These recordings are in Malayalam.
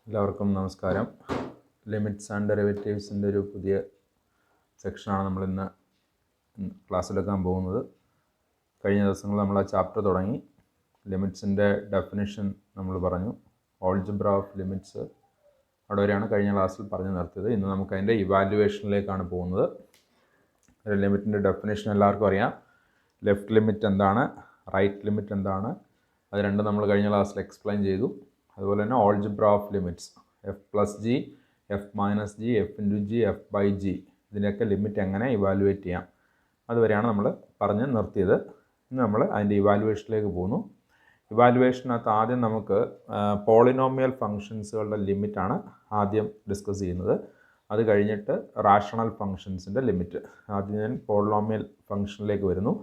എല്ലാവർക്കും നമസ്കാരം. ലിമിറ്റ്സ് ആൻഡ് ഡെറിവേറ്റീവ്സിൻ്റെ ഒരു പുതിയ സെക്ഷനാണ് നമ്മളിന്ന് ക്ലാസ്സിലെടുക്കാൻ പോകുന്നത്. കഴിഞ്ഞ ദിവസങ്ങളിൽ നമ്മൾ ആ ചാപ്റ്റർ തുടങ്ങി. ലിമിറ്റ്സിൻ്റെ ഡെഫിനിഷൻ നമ്മൾ പറഞ്ഞു. ഓൾജിബ്ര ഓഫ് ലിമിറ്റ്സ് അവിടെ വരെയാണ് കഴിഞ്ഞ ക്ലാസ്സിൽ പറഞ്ഞു നിർത്തിയത്. ഇന്ന് നമുക്ക് അതിൻ്റെ ഇവാലുവേഷനിലേക്കാണ് പോകുന്നത്. ഒരു ലിമിറ്റിൻ്റെ ഡെഫിനിഷൻ എല്ലാവർക്കും അറിയാം. ലെഫ്റ്റ് ലിമിറ്റ് എന്താണ്, റൈറ്റ് ലിമിറ്റ് എന്താണ്, അത് രണ്ടും നമ്മൾ കഴിഞ്ഞ ക്ലാസ്സിൽ എക്സ്പ്ലെയിൻ ചെയ്തു. അതുപോലെ തന്നെ algebra of limits, f plus g, f minus g, f into g, f by g, ഇതിൻ്റെയൊക്കെ ലിമിറ്റ് എങ്ങനെ ഇവാലുവേറ്റ് ചെയ്യാം അതുവരെയാണ് നമ്മൾ പറഞ്ഞ് നിർത്തിയത്. ഇന്ന് നമ്മൾ അതിൻ്റെ ഇവാലുവേഷനിലേക്ക് പോകുന്നു. ഇവാലുവേഷനകത്ത് ആദ്യം നമുക്ക് പോളിനോമിയൽ ഫങ്ഷൻസുകളുടെ ലിമിറ്റാണ് ആദ്യം ഡിസ്കസ് ചെയ്യുന്നത്. അത് കഴിഞ്ഞിട്ട് റാഷണൽ ഫങ്ഷൻസിൻ്റെ ലിമിറ്റ്. ആദ്യം ഞാൻ പോളിനോമിയൽ ഫങ്ഷനിലേക്ക് വരുന്നു.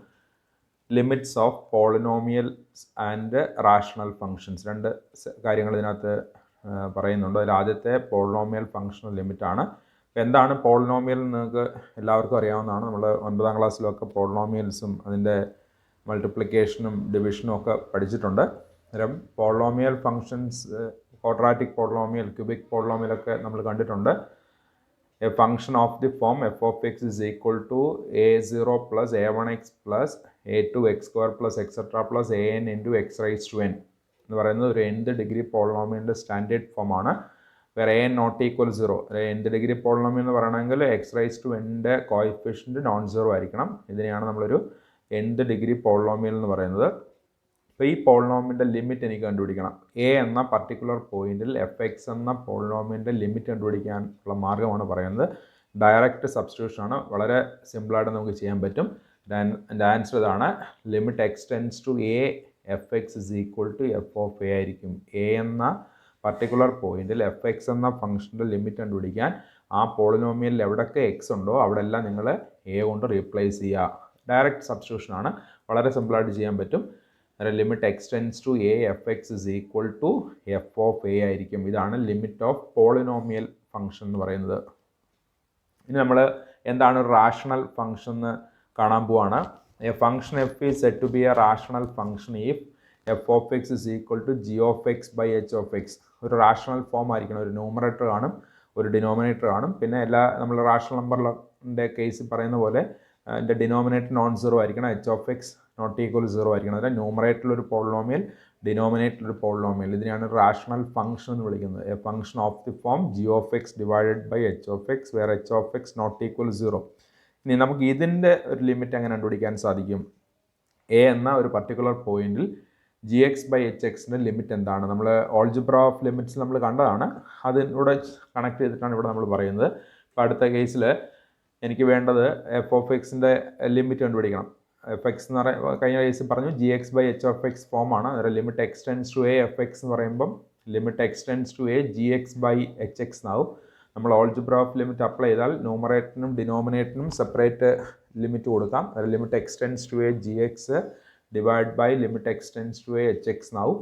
Limits of polynomials and rational functions, രണ്ട് കാര്യങ്ങൾ ഇതിനകത്ത് പറയുന്നുണ്ട്. അതിൽ ആദ്യത്തെ പോളിനോമിയൽ ഫങ്ഷണൽ ലിമിറ്റാണ്. എന്താണ് പോളിനോമിയൽ എന്ന് നിങ്ങൾക്ക് എല്ലാവർക്കും അറിയാവുന്നതാണ്. നമ്മൾ 9ാം ക്ലാസ്സിലൊക്കെ പോളിനോമിയൽസും അതിൻ്റെ മൾട്ടിപ്ലിക്കേഷനും ഡിവിഷനും ഒക്കെ പഠിച്ചിട്ടുണ്ട്. അന്നേരം polynomial functions, quadratic polynomial, cubic പോളിനോമിയലൊക്കെ നമ്മൾ കണ്ടിട്ടുണ്ട്. A function of the form f of x is equal to a0 plus a1x plus a2x square plus etc plus an into x raised to n എന്ന് പറയുന്നത് ഒരു nth ഡിഗ്രി പോളിനോമിയലിൻ്റെ സ്റ്റാൻഡേർഡ് ഫോമാണ്. വേറെ an not equal 0. nth degree polynomial എന്ന് പറയണമെങ്കിൽ എക്സ് റൈസ് ടു എൻ്റെ കോയിഫിഷ്യൻറ്റ് നോൺ സീറോ ആയിരിക്കണം. ഇതിനെയാണ് നമ്മളൊരു nth ഡിഗ്രി പോളിനോമിയൽ എന്ന് പറയുന്നത്. അപ്പോൾ ഈ പോളിനോമിയലിൻ്റെ ലിമിറ്റ് എനിക്ക് കണ്ടുപിടിക്കണം. എ എന്ന പർട്ടിക്കുലർ പോയിന്റിൽ എഫ് എക്സ് എന്ന പോളിനോമിയലിൻ്റെ ലിമിറ്റ് കണ്ടുപിടിക്കാനുള്ള മാർഗ്ഗമാണ് പറയുന്നത്. ഡയറക്റ്റ് സബ്സ്റ്റിറ്റ്യൂഷനാണ്. വളരെ സിമ്പിളായിട്ട് നമുക്ക് ചെയ്യാൻ പറ്റും. എൻ്റെ ആൻസർ ഇതാണ്. Limit x tends to a f x is equal to f of a ആയിരിക്കും. എ എന്ന പർട്ടിക്കുലർ പോയിന്റിൽ എഫ് എക്സ് എന്ന ഫംഗ്ഷൻ്റെ ലിമിറ്റ് കണ്ടുപിടിക്കാൻ ആ പോളിനോമിയലിൽ എവിടെയൊക്കെ എക്സ് ഉണ്ടോ അവിടെ എല്ലാം നിങ്ങൾ എ കൊണ്ട് റീപ്ലേസ് ചെയ്യുക. ഡയറക്റ്റ് സബ്സ്റ്റിറ്റ്യൂഷനാണ്. വളരെ സിമ്പിളായിട്ട് ചെയ്യാൻ പറ്റും. Limit x tends to a f x is equal to f of a ആയിരിക്കും. ഇതാണ് ലിമിറ്റ് ഓഫ് പോളിനോമിയൽ ഫംഗ്ഷൻ എന്ന് പറയുന്നത്. ഇനി നമ്മൾ എന്താണ് ഒരു റാഷണൽ ഫംഗ്ഷൻ എന്ന് കാണാൻ പോവാണ്. A function f is said to be a rational function if f of x is equal to g of x by h of x. ഒരു റാഷണൽ ഫോം ആയിരിക്കണം. ഒരു ന്യൂമറേറ്റർ കാണും, ഒരു ഡിനോമിനേറ്റർ കാണും. പിന്നെ എല്ലാ നമ്മൾ റാഷണൽ നമ്പറിൻ്റെ കേസിൽ പറയുന്ന പോലെ അതിൻ്റെ ഡിനോമിനേറ്റർ നോൺ സീറോ ആയിരിക്കണം. H of x not equal zero ആയിരിക്കണം. അതായത് ന്യൂമറേറ്ററിലൊരു പോളിനോമിയൽ, ഡിനോമിനേറ്ററിലൊരു പോളിനോമിയൽ. ഇതിനെയാണ് റാഷണൽ ഫംഗ്ഷൻ എന്ന് വിളിക്കുന്നത്. A function of the form g of x divided by h of x where h of x not equal zero. ഇനി നമുക്ക് ഇതിൻ്റെ ഒരു ലിമിറ്റ് എങ്ങനെ കണ്ടുപിടിക്കാൻ സാധിക്കും? എ എന്ന ഒരു പർട്ടിക്കുലർ പോയിന്റിൽ ജി എക്സ് ബൈ എച്ച് എക്സിൻ്റെ ലിമിറ്റ് എന്താണ്? നമ്മൾ ഓൾജിബ്ര ഓഫ് ലിമിറ്റ്സ് നമ്മൾ കണ്ടതാണ്. അതിനൂടെ കണക്ട് ചെയ്തിട്ടാണ് ഇവിടെ നമ്മൾ പറയുന്നത്. ഇപ്പോൾ അടുത്ത കേസിൽ എനിക്ക് വേണ്ടത് എഫ് ഓഫ് എക്സിൻ്റെ ലിമിറ്റ് കണ്ടുപിടിക്കണം. എഫ് എക്സ് എന്ന് പറയുമ്പോൾ കഴിഞ്ഞ കേസിൽ പറഞ്ഞു g x by h of x ഫോമാണ്. അതായത് limit x tends to a f x എന്ന് പറയുമ്പം limit x tends to a g x by h x എന്നാവും. നമ്മൾ ഓൾജിബ്ര ഓഫ് ലിമിറ്റ് അപ്ലൈ ചെയ്താൽ ന്യൂമറേറ്ററിനും ഡിനോമിനേറ്ററിനും സെപ്പറേറ്റ് ലിമിറ്റ് കൊടുക്കാം. അതായത് limit x tends to a g x divide by limit x tends to a h x എന്നാവും.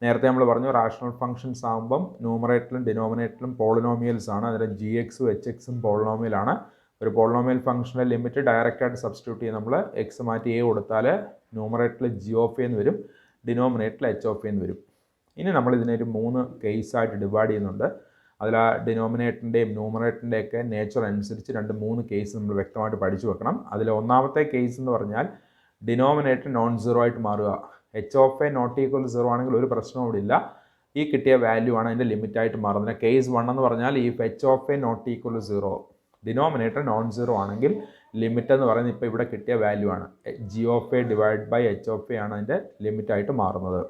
നേരത്തെ നമ്മൾ പറഞ്ഞു റാഷണൽ ഫംഗ്ഷൻസ് ആകുമ്പം ന്യൂമറേറ്ററിലും ഡിനോമിനേറ്ററിലും പോളിനോമിയൽസ് ആണ്. അതായത് ജി എക്സും എച്ച് എക്സും പോളിനോമിയലാണ്. ഒരു പോളിനോമിയൽ ഫംഗ്ഷൻ്റെ ലിമിറ്റ് ഡയറക്റ്റായിട്ട് സബ്സ്റ്റിറ്റ്യൂട്ട് ചെയ്ത് നമ്മൾ എക്സ് മാറ്റി എ കൊടുത്താൽ ന്യൂമറേറ്ററിൽ ജി ഓഫ് എന്ന് വരും, ഡിനോമിനേറ്ററിൽ എച്ച് ഓഫ് എന്ന് വരും. ഇനി നമ്മൾ ഇതിനൊരു 3 കേസായിട്ട് ഡിവൈഡ് ചെയ്യുന്നുണ്ട്. അതിൽ ആ ഡിനോമിനേറ്ററിൻ്റെയും ന്യൂമറേറ്ററിൻ്റെയൊക്കെ നേച്ചർ അനുസരിച്ച് 2-3 കേസ് നമ്മൾ വ്യക്തമായിട്ട് പഠിച്ചു വെക്കണം. അതിൽ ഒന്നാമത്തെ കേസ് എന്ന് പറഞ്ഞാൽ ഡിനോമിനേറ്റർ നോൺ സീറോ ആയിട്ട് മാറുക. H of a not equal zero ആണെങ്കിൽ ഒരു പ്രശ്നവും ഇവിടെ ഇല്ല. ഈ കിട്ടിയ വാല്യൂ ആണ് അതിൻ്റെ ലിമിറ്റായിട്ട് മാറുന്നത്. കേസ് 1 എന്ന് പറഞ്ഞാൽ ഈ h of a not equal zero, denominator non zero ആണെങ്കിൽ ലിമിറ്റ് എന്ന് പറയുന്നത് ഇപ്പോൾ ഇവിടെ കിട്ടിയ വാല്യൂ ആണ്. G of a divide by h of a ആണ് അതിൻ്റെ ലിമിറ്റായിട്ട് മാറുന്നത്.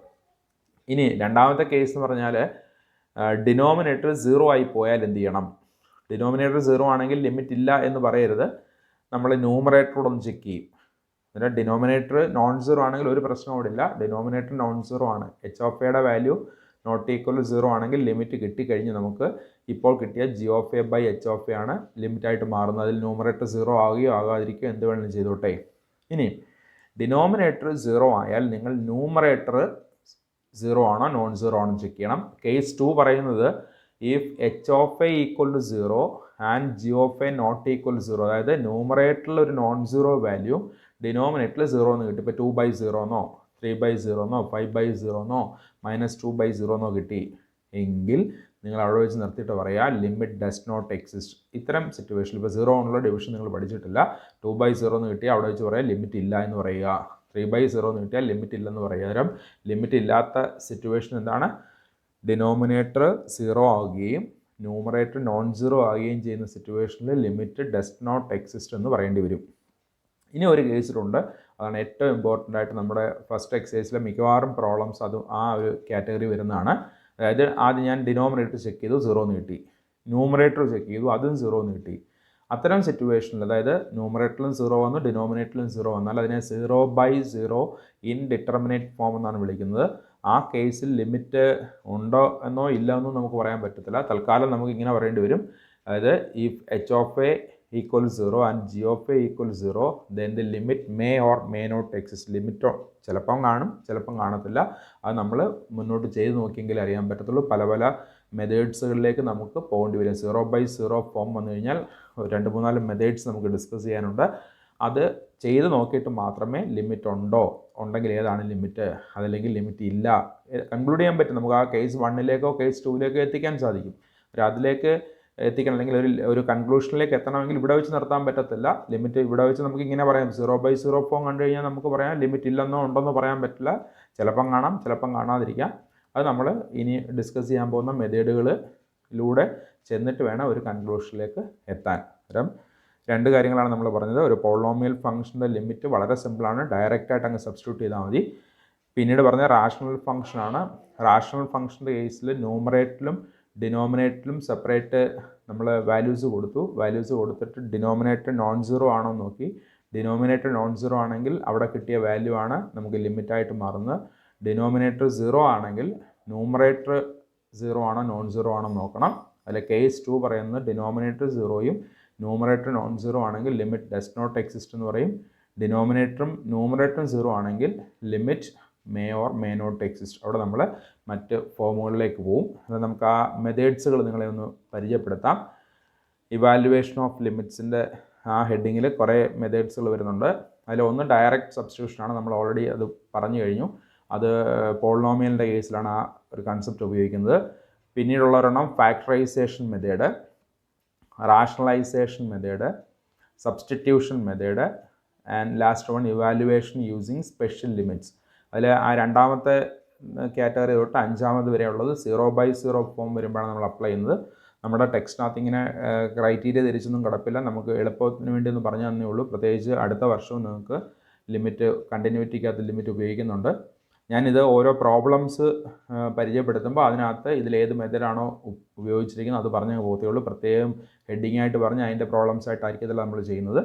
ഇനി രണ്ടാമത്തെ കേസ് എന്ന് പറഞ്ഞാൽ ഡിനോമിനേറ്റർ സീറോ ആയി പോയാൽ എന്ത് ചെയ്യണം? ഡിനോമിനേറ്റർ സീറോ ആണെങ്കിൽ ലിമിറ്റ് ഇല്ല എന്ന് പറയരുത്. നമ്മൾ ന്യൂമറേറ്ററോടൊന്ന് ചെക്ക് ചെയ്യും. എന്നിട്ട് ഡിനോമിനേറ്റർ നോൺ സീറോ ആണെങ്കിൽ ഒരു പ്രശ്നവും ഇവിടെ ഇല്ല. ഡിനോമിനേറ്റർ നോൺ സീറോ ആണ്. എച്ച് ഓഫ് എയുടെ വാല്യൂ നോട്ട് ഈക്വൽ സീറോ ആണെങ്കിൽ ലിമിറ്റ് കിട്ടിക്കഴിഞ്ഞ് നമുക്ക് ഇപ്പോൾ കിട്ടിയ g of a by h of a ആണ് ലിമിറ്റായിട്ട് മാറുന്നത്. അതിൽ ന്യൂമറേറ്റർ സീറോ ആകുകയോ ആകാതിരിക്കുകയോ എന്ത് വേണമെങ്കിലും ചെയ്തോട്ടെ. ഇനി ഡിനോമിനേറ്റർ സീറോ ആയാൽ നിങ്ങൾ ന്യൂമറേറ്റർ സീറോ ആണോ നോൺ സീറോ ആണോ ചെക്ക് ചെയ്യണം. കേസ് 2 പറയുന്നത് if h of a equal to zero and g of a not equal zero, അതായത് ന്യൂമറേറ്ററിൽ ഒരു നോൺ സീറോ വാല്യൂ ഡിനോമിനേറ്ററിൽ സീറോ എന്ന് കിട്ടി. ഇപ്പോൾ 2/0 എന്നോ 3/0 എന്നോ 5/0 എന്നോ -2/0 എന്നോ കിട്ടി എങ്കിൽ നിങ്ങൾ അവിടെ വെച്ച് നിർത്തിയിട്ട് പറയുക ലിമിറ്റ് ഡസ് നോട്ട് എക്സിസ്റ്റ്. ഇത്തരം സിറ്റുവേഷനിൽ ഇപ്പോൾ 0 എന്നുള്ള ഡിവിഷൻ നിങ്ങൾ പഠിച്ചിട്ടില്ല, 2/0 എന്ന് കിട്ടിയാൽ അവിടെ വെച്ച് പറയുക ലിമിറ്റ് ഇല്ല എന്ന് പറയുക. 3/0 എന്ന് കിട്ടിയാൽ ലിമിറ്റ് ഇല്ലെന്ന് പറയുക. അന്നേരം ലിമിറ്റ് ഇല്ലാത്ത സിറ്റുവേഷൻ എന്താണ്? ഡിനോമിനേറ്റർ 0 ആവുകയും ന്യൂമറേറ്റർ നോൺ സീറോ ആവുകയും ചെയ്യുന്ന സിറ്റുവേഷനിൽ ലിമിറ്റ് ഡസ് നോട്ട് എക്സിസ്റ്റ് എന്ന് പറയേണ്ടി വരും. ഇനി ഒരു കേസിലുണ്ട്, അതാണ് ഏറ്റവും ഇമ്പോർട്ടൻ്റ് ആയിട്ട് നമ്മുടെ ഫസ്റ്റ് എക്സസൈസിലെ മിക്കവാറും പ്രോബ്ലംസ് അതും ആ ഒരു കാറ്റഗറി വരുന്നതാണ്. അതായത് ആദ്യം ഞാൻ ഡിനോമിനേറ്റർ ചെക്ക് ചെയ്തു 0 എന്ന് കിട്ടി, ന്യൂമറേറ്റർ ചെക്ക് ചെയ്തു അതും 0 എന്ന് കിട്ടി. അത്തരം സിറ്റുവേഷനിൽ അതായത് ന്യൂമറേറ്ററിലും 0 വന്നു ഡിനോമിനേറ്ററിലും 0 വന്നാൽ അതിനെ 0/0 ഇൻഡിറ്റർമിനേറ്റ് ഫോം എന്നാണ് വിളിക്കുന്നത്. ആ കേസിൽ ലിമിറ്റ് ഉണ്ടോ എന്നോ ഇല്ല എന്നോ നമുക്ക് പറയാൻ പറ്റത്തില്ല. തൽക്കാലം നമുക്ക് ഇങ്ങനെ പറയേണ്ടി വരും, അതായത് if h of a equals 0 and g of a equals 0 then the limit may or may not exist. ലിമിറ്റോ ചിലപ്പം കാണും ചിലപ്പം കാണത്തില്ല. അത് നമ്മൾ മുന്നോട്ട് ചെയ്ത് നോക്കിയെങ്കിൽ അറിയാൻ പറ്റത്തുള്ളൂ. പല പല മെത്തേഡ്സുകളിലേക്ക് നമുക്ക് പോകേണ്ടി വരും. 0/0 ഫോം വന്നു കഴിഞ്ഞാൽ 2-3-4 മെത്തേഡ്സ് നമുക്ക് ഡിസ്കസ് ചെയ്യാനുണ്ട്. അത് ചെയ്ത് നോക്കിയിട്ട് മാത്രമേ ലിമിറ്റ് ഉണ്ടോ, ഉണ്ടെങ്കിൽ ഏതാണ് ലിമിറ്റ്, അതല്ലെങ്കിൽ ലിമിറ്റ് ഇല്ല കൺക്ലൂഡ് ചെയ്യാൻ പറ്റും. നമുക്ക് ആ കേസ് 1ലേക്കോ കേസ് 2ലേക്കോ എത്തിക്കാൻ സാധിക്കും. അതിലേക്ക് എത്തിക്കണം അല്ലെങ്കിൽ ഒരു കൺക്ലൂഷനിലേക്ക് എത്തണമെങ്കിൽ ഇവിടെ വെച്ച് നിർത്താൻ പറ്റത്തില്ല. ലിമിറ്റ് ഇവിടെ വെച്ച് നമുക്ക് ഇങ്ങനെ പറയാം, 0/0 ഫോം കണ്ടു കഴിഞ്ഞാൽ നമുക്ക് പറയാം ലിമിറ്റ് ഇല്ലെന്നോ ഉണ്ടെന്നോ പറയാൻ പറ്റില്ല. ചിലപ്പം കാണാം ചിലപ്പം കാണാതിരിക്കാം. അത് നമ്മൾ ഇനി ഡിസ്കസ് ചെയ്യാൻ പോകുന്ന മെത്തേഡുകളിലൂടെ ചെന്നിട്ട് വേണം ഒരു കൺക്ലൂഷനിലേക്ക് എത്താൻ. അന്നേരം 2 കാര്യങ്ങളാണ് നമ്മൾ പറഞ്ഞത്. ഒരു പോളിനോമിയൽ ഫംഗ്ഷൻ്റെ ലിമിറ്റ് വളരെ സിമ്പിളാണ്, ഡയറക്റ്റായിട്ട് അങ്ങ് സബ്സ്റ്റിറ്റ്യൂട്ട് ചെയ്താൽ മതി. പിന്നീട് പറഞ്ഞ റാഷണൽ ഫംഗ്ഷനാണ്. റാഷണൽ ഫംഗ്ഷൻ്റെ കേസിൽ ന്യൂമറേറ്ററിലും ഡിനോമിനേറ്ററിലും സെപ്പറേറ്റ് നമ്മൾ വാല്യൂസ് കൊടുത്തിട്ട് ഡിനോമിനേറ്റർ നോൺ സീറോ ആണോ എന്ന് നോക്കി. ഡിനോമിനേറ്റർ നോൺ സീറോ ആണെങ്കിൽ അവിടെ കിട്ടിയ വാല്യൂ ആണ് നമുക്ക് ലിമിറ്റായിട്ട് മാറുന്നത്. ഡിനോമിനേറ്റർ 0 ആണെങ്കിൽ ന്യൂമറേറ്റർ 0 ആണോ നോൺ സീറോ ആണോ നോക്കണം. അതിൽ കേസ് 2 പറയുന്നത് ഡിനോമിനേറ്റർ 0യും ന്യൂമറേറ്റർ നോൺ സീറോ ആണെങ്കിൽ ലിമിറ്റ് ഡസ് നോട്ട് എക്സിസ്റ്റ് എന്ന് പറയും. ഡിനോമിനേറ്ററും ന്യൂമറേറ്ററും 0 ആണെങ്കിൽ limit may or may not exist. അവിടെ നമ്മൾ മറ്റ് ഫോമുകളിലേക്ക് പോവും. അത് നമുക്ക് ആ മെത്തേഡ്സുകൾ നിങ്ങളെ ഒന്ന് പരിചയപ്പെടുത്താം. ഇവാലുവേഷൻ ഓഫ് ലിമിറ്റ്സിൻ്റെ ആ ഹെഡിങ്ങിൽ കുറേ മെത്തേഡ്സുകൾ വരുന്നുണ്ട്. അതിലൊന്ന് ഡയറക്റ്റ് സബ്സ്റ്റിറ്റ്യൂഷനാണ്, നമ്മൾ ഓൾറെഡി അത് പറഞ്ഞു കഴിഞ്ഞു. അത് പോളിനോമിയലിൻ്റെ കേസിലാണ് ആ ഒരു കൺസെപ്റ്റ് ഉപയോഗിക്കുന്നത്. പിന്നീടുള്ള ഒരെണ്ണം factorisation method, rationalisation method, substitution method and last one evaluation using special limits. അതിൽ ആ രണ്ടാമത്തെ കാറ്റഗറി തൊട്ട് 5ാമത് വരെ ഉള്ളത് 0/0 ഫോം വരുമ്പോഴാണ് നമ്മൾ അപ്ലൈ ചെയ്യുന്നത്. നമ്മുടെ ടെക്സ്റ്റിനകത്ത് ഇങ്ങനെ ക്രൈറ്റീരിയ തിരിച്ചൊന്നും കിടപ്പില്ല, നമുക്ക് എളുപ്പത്തിന് വേണ്ടി ഒന്ന് പറഞ്ഞു തന്നേ ഉള്ളൂ. പ്രത്യേകിച്ച് അടുത്ത വർഷവും നിങ്ങൾക്ക് ലിമിറ്റ് കണ്ടിന്യൂറ്റിക്കകത്ത് ലിമിറ്റ് ഉപയോഗിക്കുന്നുണ്ട്. ഞാനിത് ഓരോ പ്രോബ്ലംസ് പരിചയപ്പെടുത്തുമ്പോൾ അതിനകത്ത് ഇതിലേത് മെത്തേഡാണോ ഉപയോഗിച്ചിരിക്കുന്നത് അത് പറഞ്ഞേ പോകത്തുള്ളൂ. പ്രത്യേകം ഹെഡിങ്ങായിട്ട് പറഞ്ഞ് അതിൻ്റെ പ്രോബ്ലംസ് ആയിട്ടായിരിക്കും ഇതെല്ലാം നമ്മൾ ചെയ്യുന്നത്.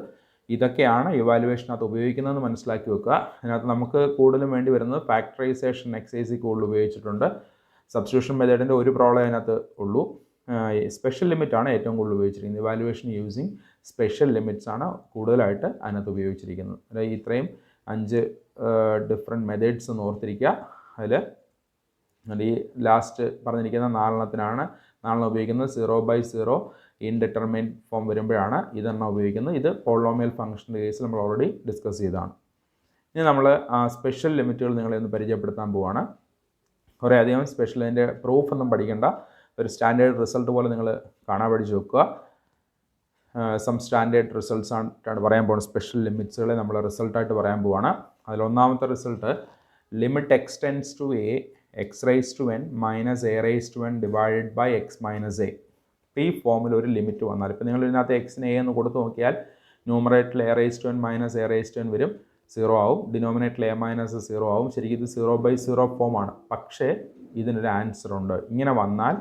ഇതൊക്കെയാണ് ഇവാലുവേഷനകത്ത് ഉപയോഗിക്കുന്നതെന്ന് മനസ്സിലാക്കി വെക്കുക. അതിനകത്ത് നമുക്ക് കൂടുതലും വേണ്ടി വരുന്നത് ഫാക്ടറൈസേഷൻ എക്സസൈസിൽ കൂടുതൽ ഉപയോഗിച്ചിട്ടുണ്ട്. സബ്സ്റ്റിറ്റ്യൂഷൻ മെത്തേഡിൻ്റെ ഒരു പ്രോബ്ലം അതിനകത്ത് ഉള്ളൂ. സ്പെഷ്യൽ ലിമിറ്റാണ് ഏറ്റവും കൂടുതൽ ഉപയോഗിച്ചിരിക്കുന്നത്. ഇവാലുവേഷൻ യൂസിങ് സ്പെഷ്യൽ ലിമിറ്റ്സ് ആണ് കൂടുതലായിട്ട് അതിനകത്ത് ഉപയോഗിച്ചിരിക്കുന്നത്. അതായത് ഇത്രയും 5 ഡിഫറെൻറ്റ് മെത്തേഡ്സ് എന്ന് ഓർത്തിരിക്കുക. അതിൽ ഈ ലാസ്റ്റ് പറഞ്ഞിരിക്കുന്ന 4 ഉപയോഗിക്കുന്നത് 0/0 ഇൻഡിറ്റർമിനേറ്റ് ഫോം വരുമ്പോഴാണ് ഇതെണ്ണം ഉപയോഗിക്കുന്നത്. ഇത് പോളിനോമിയൽ ഫംഗ്ഷൻ്റെ കേസിൽ നമ്മൾ ഓൾറെഡി ഡിസ്കസ് ചെയ്തതാണ്. ഇനി നമ്മൾ സ്പെഷ്യൽ ലിമിറ്റുകൾ നിങ്ങളെ ഒന്ന് പരിചയപ്പെടുത്താൻ പോവുകയാണ്. കുറേ അധികം സ്പെഷ്യൽ, അതിൻ്റെ പ്രൂഫ് ഒന്നും പഠിക്കേണ്ട, ഒരു സ്റ്റാൻഡേർഡ് റിസൾട്ട് പോലെ നിങ്ങൾ കാണാൻ പഠിച്ച് വെക്കുക. സം സ്റ്റാൻഡേർഡ് റിസൾട്ട്സ് ആണ് പറയാൻ പോകുന്നത്. സ്പെഷ്യൽ ലിമിറ്റ്സുകളെ നമ്മൾ റിസൾട്ടായിട്ട് പറയാൻ പോവുകയാണ്. അതിലൊന്നാമത്തെ result limit x tends to a x⁻n - a⁻n divided by x - a. ഈ ഫോമിൽ ഒരു ലിമിറ്റ് വന്നാൽ, ഇപ്പോൾ നിങ്ങൾ ഇതിനകത്ത് എക്സിന് a എന്ന് കൊടുത്ത് നോക്കിയാൽ ന്യൂമറേറ്ററിൽ a⁻n - a⁻n വരും, 0 ആവും. ഡിനോമിനേറ്ററിൽ a - 0 ആവും. ശരിക്കും ഇത് 0/0 ഫോമാണ്. പക്ഷേ ഇതിനൊരു ആൻസർ ഉണ്ട്. ഇങ്ങനെ വന്നാൽ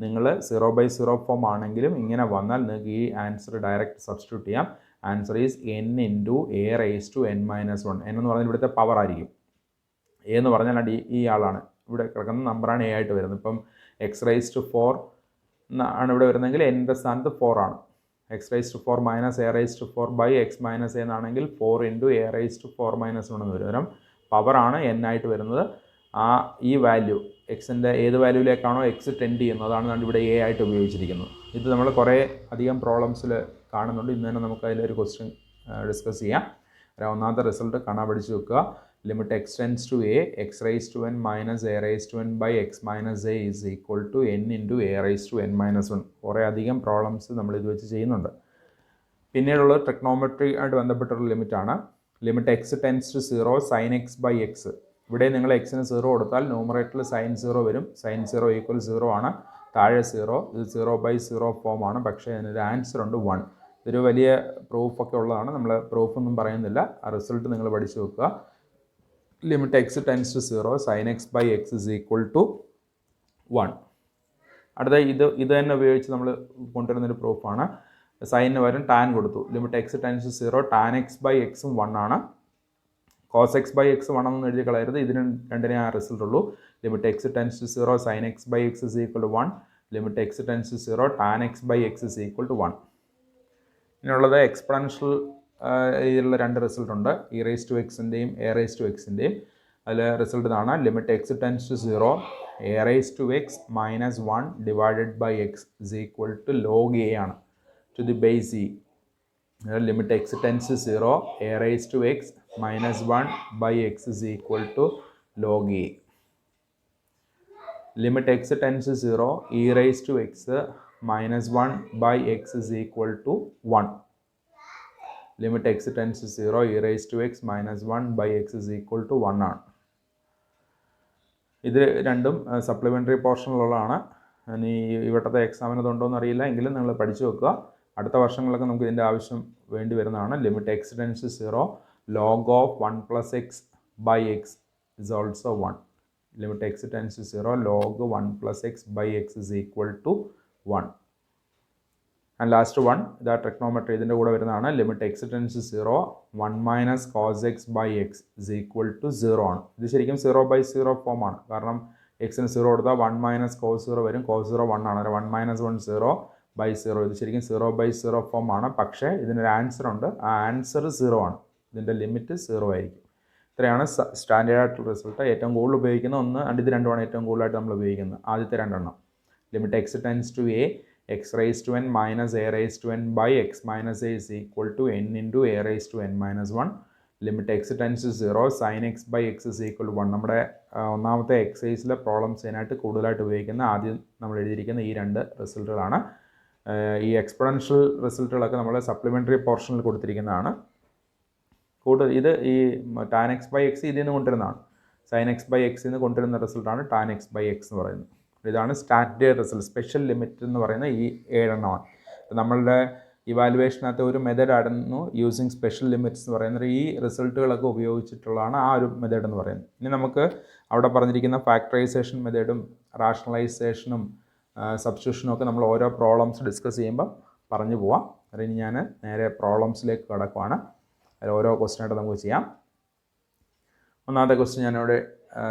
നിങ്ങൾ 0/0 ഫോം ആണെങ്കിലും ഇങ്ങനെ വന്നാൽ നിങ്ങൾക്ക് ഈ ആൻസർ ഡയറക്റ്റ് സബ്സ്റ്റിറ്റ്യൂട്ട് ചെയ്യാം. Answer is n × a⁻n - 1. n എന്ന് പറഞ്ഞാൽ ഇവിടുത്തെ പവർ ആയിരിക്കും. a എന്ന് പറഞ്ഞാൽ ഈ ആളാണ്, ഇവിടെ കിടക്കുന്ന നമ്പറാണ് a ആയിട്ട് വരുന്നത്. ഇപ്പം x⁻4 ആണ് ഇവിടെ വരുന്നതെങ്കിൽ എൻ്റെ സ്ഥാനത്ത് 4 ആണ്. x⁻4 - a⁻4 by x - a എന്നാണെങ്കിൽ 4 × a⁻4 - 1 എന്ന് വരും. അന്നേരം പവറാണ് n ആയിട്ട് വരുന്നത്. ഈ വാല്യൂ എക്സിൻ്റെ ഏത് വാല്യൂവിലേക്കാണോ എക്സ് ടെൻഡ് ചെയ്യുന്നത് അതാണ് ഇവിടെ a ആയിട്ട് ഉപയോഗിച്ചിരിക്കുന്നത്. ഇത് നമ്മൾ കുറേ അധികം പ്രോബ്ലംസിൽ കാണുന്നുണ്ട്. ഇന്ന് തന്നെ നമുക്ക് അതിലൊരു ക്വസ്റ്റ്യൻ ഡിസ്കസ് ചെയ്യാം. ഒന്നാമത്തെ റിസൾട്ട് കാണാൻ പഠിച്ച് വെക്കുക. Limit x tends to a x raise to n minus a raise to n by x minus a is equal to n into a raise to n minus 1. കുറേ അധികം പ്രോബ്ലംസ് നമ്മൾ ഇത് വെച്ച് ചെയ്യുന്നുണ്ട്. പിന്നീടുള്ളത് ട്രിഗ്നോമെട്രി ആയിട്ട് ബന്ധപ്പെട്ടൊരു ലിമിറ്റാണ്. Limit x tends to 0 sine x by x. ഇവിടെ നിങ്ങൾ എക്സിന് 0 കൊടുത്താൽ ന്യൂമറേറ്ററിൽ സൈൻ 0 വരും. സൈൻ 0 ഈക്വൽ 0 ആണ്. താഴെ 0. ഇത് 0/0 ഫോമാണ്. പക്ഷേ അതിനൊരു ആൻസർ ഉണ്ട് 1. ഇതൊരു വലിയ പ്രൂഫൊക്കെ ഉള്ളതാണ്. നമ്മൾ പ്രൂഫൊന്നും പറയുന്നില്ല. ആ റിസൾട്ട് നിങ്ങൾ പഠിച്ചു വെക്കുക. Limit x tends to 0 sine x by x is equal to 1. അടുത്ത ഇത് തന്നെ ഉപയോഗിച്ച് നമ്മൾ കൊണ്ടുവരുന്നൊരു പ്രൂഫാണ്. സൈനിന് പകരം ടാൻ കൊടുത്തു. Limit x tends to 0 tan x by എക്സും 1 ആണ്. കോസ് എക്സ് ബൈ എക്സ് 1 എന്ന് എഴുതി കളയരുത്. ഇതിന് രണ്ടിനെ ആ റിസൾട്ട് ഉള്ളൂ. Limit x tends to 0 sine x by x is equal to 1. Limit x tends to 0 tan x by x is equal to 1. ഇനിയുള്ളത് എക്സ്പൊണൻഷ്യൽ ഇതിലുള്ള രണ്ട് റിസൾട്ട് ഉണ്ട്. ഇ റൈസ് ടു എക്സിൻ്റെയും എ റൈസ് ടു എക്സിൻ്റെയും. അതിൽ റിസൾട്ട് ഇതാണ്. Limit x tends to 0 a raise to x minus 1 divided by x is equal to log a ആണ്. To the base E. Limit x tends to 0 a raise to x minus 1 by x is equal to log a. Limit x tends to 0 e raise to x minus 1 by x is equal to 1. Limit x tends to 0 e raise to x minus 1 by x is equal to 1 ആണ്. ഇത് രണ്ടും സപ്ലിമെൻ്ററി പോർഷനിലുള്ളതാണ്. ഇനി ഇവിടുത്തെ എക്സാമിന് ഇതുണ്ടോ എന്ന് അറിയില്ല. എങ്കിലും നിങ്ങൾ പഠിച്ചു വെക്കുക. അടുത്ത വർഷങ്ങളിലൊക്കെ നമുക്ക് ഇതിൻ്റെ ആവശ്യം വേണ്ടി വരുന്നതാണ്. Limit x tends to 0 log of 1 plus x by x is also 1. Limit x tends to 0 log 1 plus x by x is equal to 1. And last 1 ഇതാ ട്രിഗ്നോമെട്രി ഇതിൻ്റെ കൂടെ വരുന്നതാണ്. Limit x tends to 0 1 minus cos x by x is equal to 0 ആണ്. ഇത് ശരിക്കും 0/0 ഫോമാണ്. കാരണം എക്സിന് 0 കൊടുത്താൽ 1 മൈനസ് കോസ് 0 വരും. കോസ് 0 1 ആണ്. 1 മൈനസ് 1 0/0. ഇത് ശരിക്കും 0/0 ഫോമാണ്. പക്ഷേ ഇതിനൊരു ആൻസർ ഉണ്ട്. ആ ആൻസർ 0 ആണ്. ഇതിൻ്റെ ലിമിറ്റ് 0 ആയിരിക്കും. ഇത്രയാണ് സ്റ്റാൻഡേർഡ് ആയിട്ടുള്ള റിസൾട്ട്. ഏറ്റവും കൂടുതൽ ഉപയോഗിക്കുന്ന ഒന്ന് ഇത് രണ്ടുമാണ് ഏറ്റവും കൂടുതലായിട്ട് നമ്മൾ ഉപയോഗിക്കുന്നത്. ആദ്യത്തെ രണ്ടെണ്ണം limit x tends to a x raise to n minus a raise to n by x minus a is equal to n into a raise to n minus 1. Limit x tends to 0 sine x by x is equal to 1. നമ്മുടെ ഒന്നാമത്തെ എക്സസൈസിലെ പ്രോബ്ലംസ് ചെയ്യാനായിട്ട് കൂടുതലായിട്ട് ഉപയോഗിക്കുന്ന ആദ്യം നമ്മൾ എഴുതിയിരിക്കുന്ന ഈ രണ്ട് റിസൾട്ടുകളാണ്. ഈ എക്സ്പൊണൻഷ്യൽ റിസൾട്ടുകളൊക്കെ നമ്മൾ സപ്ലിമെൻ്ററി പോർഷനിൽ കൊടുത്തിരിക്കുന്നതാണ്. ഇത് ഈ ടാൻ എക്സ് ബൈ എക്സ് ഇതിൽ നിന്ന് കൊണ്ടുവരുന്നതാണ്. സൈൻ എക്സ് ബൈ എക്സിൽ നിന്ന് കൊണ്ടുവരുന്ന റിസൾട്ടാണ് ടാൻ എക്സ് ബൈ എക്സ് എന്ന് പറയുന്നത്. ഇതാണ് സ്റ്റാൻഡേർഡ് റിസൾട്ട്. സ്പെഷ്യൽ ലിമിറ്റ് എന്ന് പറയുന്ന ഈ 7 എണ്ണമാണ്. നമ്മളുടെ ഇവാലുവേഷനകത്ത് ഒരു മെത്തേഡായിരുന്നു യൂസിങ് സ്പെഷ്യൽ ലിമിറ്റ്സ് എന്ന് പറയുന്നത്. ഈ റിസൾട്ടുകളൊക്കെ ഉപയോഗിച്ചിട്ടുള്ളതാണ് ആ ഒരു മെത്തേഡ് എന്ന് പറയുന്നത്. ഇനി നമുക്ക് അവിടെ പറഞ്ഞിരിക്കുന്ന ഫാക്ടറൈസേഷൻ മെത്തേഡും റാഷണലൈസേഷനും സബ്സ്റ്റിറ്റ്യൂഷനും ഒക്കെ നമ്മൾ ഓരോ പ്രോബ്ലംസ് ഡിസ്കസ് ചെയ്യുമ്പോൾ പറഞ്ഞു പോവാം. അതിന് ഞാൻ നേരെ പ്രോബ്ലംസിലേക്ക് കടക്കുവാണ്. അതിൽ ഓരോ ക്വസ്റ്റ്യനായിട്ട് നമുക്ക് ചെയ്യാം. ഒന്നാമത്തെ ക്വസ്റ്റ്യൻ ഞാനിവിടെ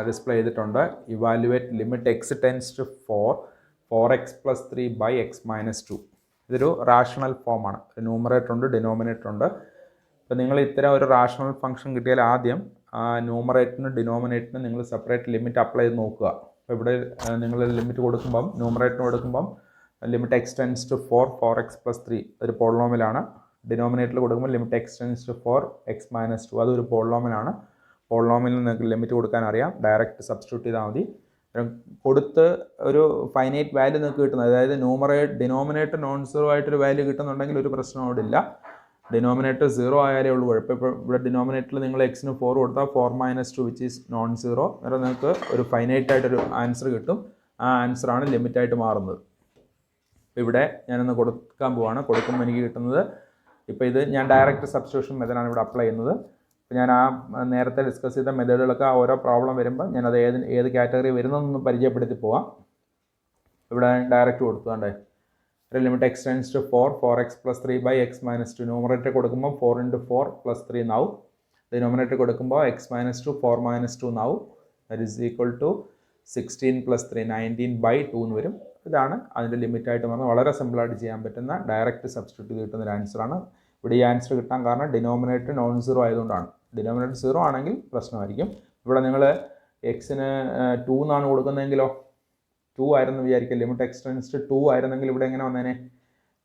ഡിസ്പ്ലേ ചെയ്തിട്ടുണ്ട്. Evaluate limit x tends to 4x plus 3 by x minus 2. ഇതൊരു റാഷണൽ ഫോമാണ്. ഒരു ന്യൂമറേറ്റർ ഉണ്ട്, ഡിനോമിനേറ്റർ ഉണ്ട്. അപ്പോൾ നിങ്ങൾ ഇത്തരം ഒരു റാഷണൽ ഫംഗ്ഷൻ കിട്ടിയാൽ ആദ്യം ന്യൂമറേറ്ററിനും ഡിനോമിനേറ്ററിനും നിങ്ങൾ സെപ്പറേറ്റ് ലിമിറ്റ് അപ്ലൈ ചെയ്ത് നോക്കുക. അപ്പോൾ ഇവിടെ നിങ്ങൾ ലിമിറ്റ് കൊടുക്കുമ്പം ന്യൂമറേറ്ററിന് കൊടുക്കുമ്പം limit x tends to 4x plus 3 ഒരു പോളിനോമിയലാണ്. ഡിനോമിനേറ്ററിൽ കൊടുക്കുമ്പോൾ limit x tends to 4x minus 2 അതൊരു പോളിനോമിയലാണ്. പോളിനോമിയലിൽ നിങ്ങൾക്ക് ലിമിറ്റ് കൊടുക്കാൻ അറിയാം. ഡയറക്റ്റ് സബ്സ്റ്റിറ്റ്യൂട്ട് ചെയ്താൽ മതി. കൊടുത്ത് ഒരു ഫൈനൈറ്റ് വാല്യൂ നിങ്ങൾക്ക് കിട്ടുന്നത്, അതായത് ഡിനോമിനേറ്റർ നോൺ സീറോ ആയിട്ടൊരു വാല്യൂ കിട്ടുന്നുണ്ടെങ്കിൽ ഒരു പ്രശ്നം അവിടെ ഇല്ല. ഡിനോമിനേറ്റർ 0 ആയാലേ ഉള്ളൂ കുഴപ്പം. ഇപ്പോൾ ഇവിടെ ഡിനോമിനേറ്ററിൽ നിങ്ങൾ എക്സിന് 4 കൊടുത്താൽ 4 minus 2 which is known zero. അന്നേരം നിങ്ങൾക്ക് ഒരു ഫൈനൈറ്റ് ആയിട്ടൊരു ആൻസർ കിട്ടും. ആ ആൻസറാണ് ലിമിറ്റായിട്ട് മാറുന്നത്. ഇപ്പോൾ ഇവിടെ ഞാനൊന്ന് കൊടുക്കാൻ പോവാണ്. കൊടുക്കുമ്പോൾ എനിക്ക് കിട്ടുന്നത് ഇപ്പോൾ ഇത് ഞാൻ ഡയറക്റ്റ് സബ്സ്റ്റിറ്റ്യൂഷൻ മെത്തേഡാണ് ഇവിടെ അപ്ലൈ ചെയ്യുന്നത്. അപ്പോൾ ഞാൻ ആ നേരത്തെ ഡിസ്കസ് ചെയ്ത മെത്തേഡുകളൊക്കെ ഓരോ പ്രോബ്ലം വരുമ്പോൾ ഞാനത് ഏത് കാറ്റഗറി വരുന്നതെന്ന് പരിചയപ്പെടുത്തി പോവാം. ഇവിടെ ഡയറക്റ്റ് കൊടുത്തുകൊണ്ടേ limit x tends to 4x plus 3 by x minus 2. Numerator കൊടുക്കുമ്പോൾ 4 × 4 പ്ലസ് 3 എന്നാവും. ഡിനോമിനേറ്റർ കൊടുക്കുമ്പോൾ എക്സ് മൈനസ് 2 4 മൈനസ് 2 എന്നാവും. That is equal to 16 plus 3 19/2 എന്ന് വരും. ഇതാണ് അതിൻ്റെ ലിമിറ്റായിട്ട് പറഞ്ഞാൽ വളരെ സിമ്പിളായിട്ട് ചെയ്യാൻ പറ്റുന്ന ഡയറക്റ്റ് സബ്സ്റ്റിറ്റ്യൂട്ട് കിട്ടുന്ന ഒരു ആൻസറാണ്. ഇവിടെ ഈ ആൻസർ കിട്ടാൻ കാരണം ഡിനോമിനേറ്റർ നോൺ സീറോ ആയതുകൊണ്ടാണ്. ഡിനോമിനേറ്റർ 0 ആണെങ്കിൽ പ്രശ്നമായിരിക്കും. ഇവിടെ നിങ്ങൾ എക്സിന് 2 എന്നാണ് കൊടുക്കുന്നതെങ്കിലോ 2 ആയിരുന്നു വിചാരിക്കുക. ലിമിറ്റ് എക്സ് ടെൻസ് ടു 2 ആയിരുന്നെങ്കിൽ ഇവിടെ എങ്ങനെ വന്നേനെ?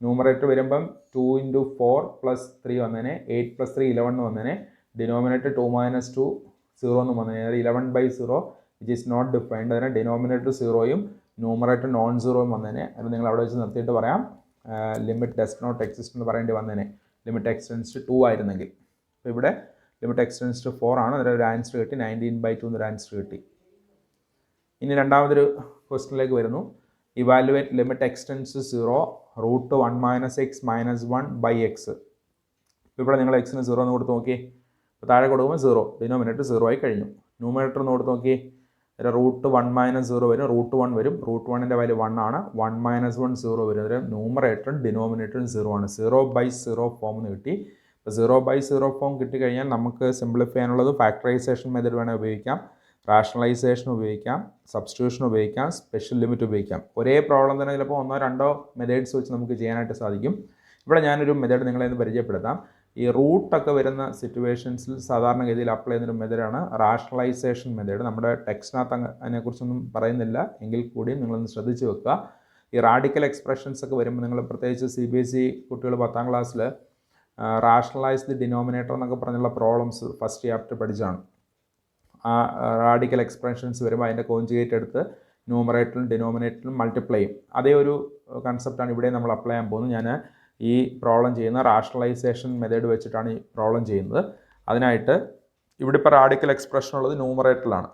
ന്യൂമറേറ്റർ വരുമ്പം 2 × 4 പ്ലസ് 3 വന്നേനെ. 8 പ്ലസ് 3 11 വന്നേനെ. ഡിനോമിനേറ്റർ 2 മൈനസ് 2 0 എന്ന് വന്നു കഴിഞ്ഞാൽ 11/0 വിച്ച് ഈസ് നോട്ട് ഡിഫൈൻഡ്. അതിന് ഡിനോമിനേറ്റർ 0യും ന്യൂമറേറ്റർ നോൺ 0യും വന്നതിനെ അത് നിങ്ങൾ അവിടെ വെച്ച് നിർത്തിയിട്ട് പറയാം ലിമിറ്റ് ഡസ് നോട്ട് എക്സിസ്റ്റ് എന്ന് പറയേണ്ടി വന്നതിനെ ലിമിറ്റ് എക്സ്റ്റെൻസ് ടു 2 ആയിരുന്നെങ്കിൽ. അപ്പോൾ ഇവിടെ ലിമിറ്റ് എക്സ്റ്റെൻസ് ടു 4 ആണ്. അതിൽ ഒരു ആൻസർ കിട്ടി 19/2 എന്നൊരു ആൻസർ കിട്ടി. ഇനി രണ്ടാമതൊരു ക്വസ്റ്റ്യനിലേക്ക് വരുന്നു. Evaluate limit x tends 0 √1 - x - 1/x. ഇവിടെ നിങ്ങൾ എക്സിന് 0 എന്ന് കൊടുത്ത് നോക്കി. അപ്പോൾ താഴെ കൊടുക്കുമ്പോൾ 0 ഡിനോമിനേറ്റർ 0 ആയി കഴിഞ്ഞു. ന്യൂമറേറ്റർ എന്ന് കൊടുത്ത് നോക്കി. √1 - 0 വരും, √1 വരും. √1ൻ്റെ വാല്യൂ 1 ആണ്. 1 - 1 0 വരും. അതിൽ ന്യൂമറേറ്ററും ഡിനോമിനേറ്ററും 0 ആണ്. 0/0 ഫോം എന്ന് കിട്ടി. അപ്പോൾ 0/0 ഫോം കിട്ടിക്കഴിഞ്ഞാൽ നമുക്ക് സിംപ്ലിഫൈ ചെയ്യാനുള്ളത് ഫാക്ടറൈസേഷൻ മെത്തേഡ് വേണേൽ ഉപയോഗിക്കാം, റാഷണലൈസേഷൻ ഉപയോഗിക്കാം, സബ്സ്റ്റിറ്റ്യൂഷൻ ഉപയോഗിക്കാം, സ്പെഷ്യൽ ലിമിറ്റ് ഉപയോഗിക്കാം. ഒരേ പ്രോബ്ലം തന്നെ ചിലപ്പോൾ 1-2 മെത്തേഡ്സ് വെച്ച് നമുക്ക് ചെയ്യാനായിട്ട് സാധിക്കും. ഇവിടെ ഞാനൊരു മെത്തേഡ് നിങ്ങളെ ഒന്ന് പരിചയപ്പെടുത്താം. ഈ റൂട്ടൊക്കെ വരുന്ന സിറ്റുവേഷൻസിൽ സാധാരണഗതിയിൽ അപ്ലൈ ചെയ്യുന്നൊരു മെത്തേഡാണ് റാഷണലൈസേഷൻ മെത്തേഡ്. നമ്മുടെ ടെക്സ്റ്റിനകത്ത് അതിനെക്കുറിച്ചൊന്നും പറയുന്നില്ല എങ്കിൽ കൂടിയും നിങ്ങളൊന്ന് ശ്രദ്ധിച്ച് വെക്കുക. ഈ റാഡിക്കൽ എക്സ്പ്രഷൻസ് ഒക്കെ വരുമ്പോൾ നിങ്ങൾ പ്രത്യേകിച്ച് CBSE കുട്ടികൾ 10ാം ക്ലാസ്സിൽ റാഷണലൈസ് ദി ഡിനോമിനേറ്റർ എന്നൊക്കെ പറഞ്ഞുള്ള പ്രോബ്ലംസ് ഫസ്റ്റ് ചാപ്റ്റർ പഠിച്ചാണ്. ആ റാഡിക്കൽ എക്സ്പ്രഷൻസ് വരുമ്പോൾ അതിൻ്റെ കോൺജുഗേറ്റ് എടുത്ത് ന്യൂമറേറ്ററിലും ഡിനോമിനേറ്ററിലും മൾട്ടിപ്ലൈ ചെയ്യും. അതേ ഒരു കൺസെപ്റ്റാണ് ഇവിടെ നമ്മൾ അപ്ലൈ ചെയ്യാൻ പോകുന്നത്. ഞാൻ ഈ പ്രോബ്ലം ചെയ്യുന്ന റാഷണലൈസേഷൻ മെത്തേഡ് വെച്ചിട്ടാണ് ഈ പ്രോബ്ലം ചെയ്യുന്നത്. അതിനായിട്ട് ഇവിടെ ഇപ്പോൾ റാഡിക്കൽ എക്സ്പ്രഷൻ ഉള്ളത് ന്യൂമറേറ്ററിലാണ്.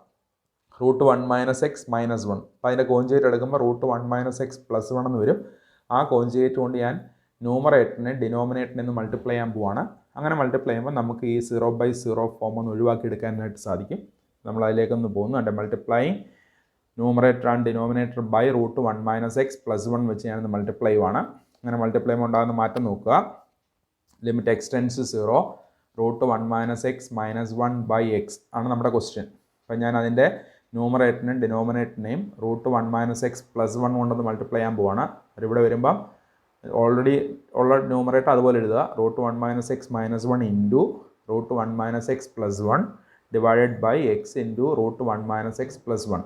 √1 - x - 1. അപ്പോൾ അതിൻ്റെ കോൺജുഗേറ്റ് എടുക്കുമ്പോൾ √1 - x + 1 എന്ന് വരും. ആ കോൺജുഗേറ്റ് കൊണ്ട് ഞാൻ ന്യൂമറേറ്ററിനെ ഡിനോമിനേറ്ററിനെ ഒന്ന് മൾട്ടിപ്ലൈ ചെയ്യാൻ പോവാണ്. അങ്ങനെ മൾട്ടിപ്ലൈ ചെയ്യുമ്പോൾ നമുക്ക് ഈ 0/0 ഫോം ഒന്ന് ഒഴിവാക്കി എടുക്കാനായിട്ട് സാധിക്കും. നമ്മൾ അതിലേക്കൊന്ന് പോകുന്നു. എൻ്റെ multiplying numerator and denominator by √1 - x + 1 വെച്ച് ഞാനൊന്ന് മൾട്ടിപ്ലൈ ചെയ്യുവാണ്. അങ്ങനെ മൾട്ടിപ്ലൈ ചെയ്യുമ്പോൾ ഉണ്ടാകുന്ന മാറ്റം നോക്കുക. ലിമിറ്റ് എക്സ്റ്റെൻസ് 0 √1 - x - 1/x ആണ് നമ്മുടെ ക്വസ്റ്റ്യൻ. അപ്പം ഞാൻ അതിൻ്റെ ന്യൂമറേറ്ററിനെയും ഡിനോമിനേറ്ററിനെയും √1 - x + 1 കൊണ്ടൊന്ന് മൾട്ടിപ്ലൈ ചെയ്യാൻ പോവാണ്. അതിവിടെ വരുമ്പം ഓൾറെഡി ഉള്ള ന്യൂമറേറ്റർ അതുപോലെ എഴുതുക. √1 - x - 1 into √1 - x + 1 divided by x into √1 - x + 1.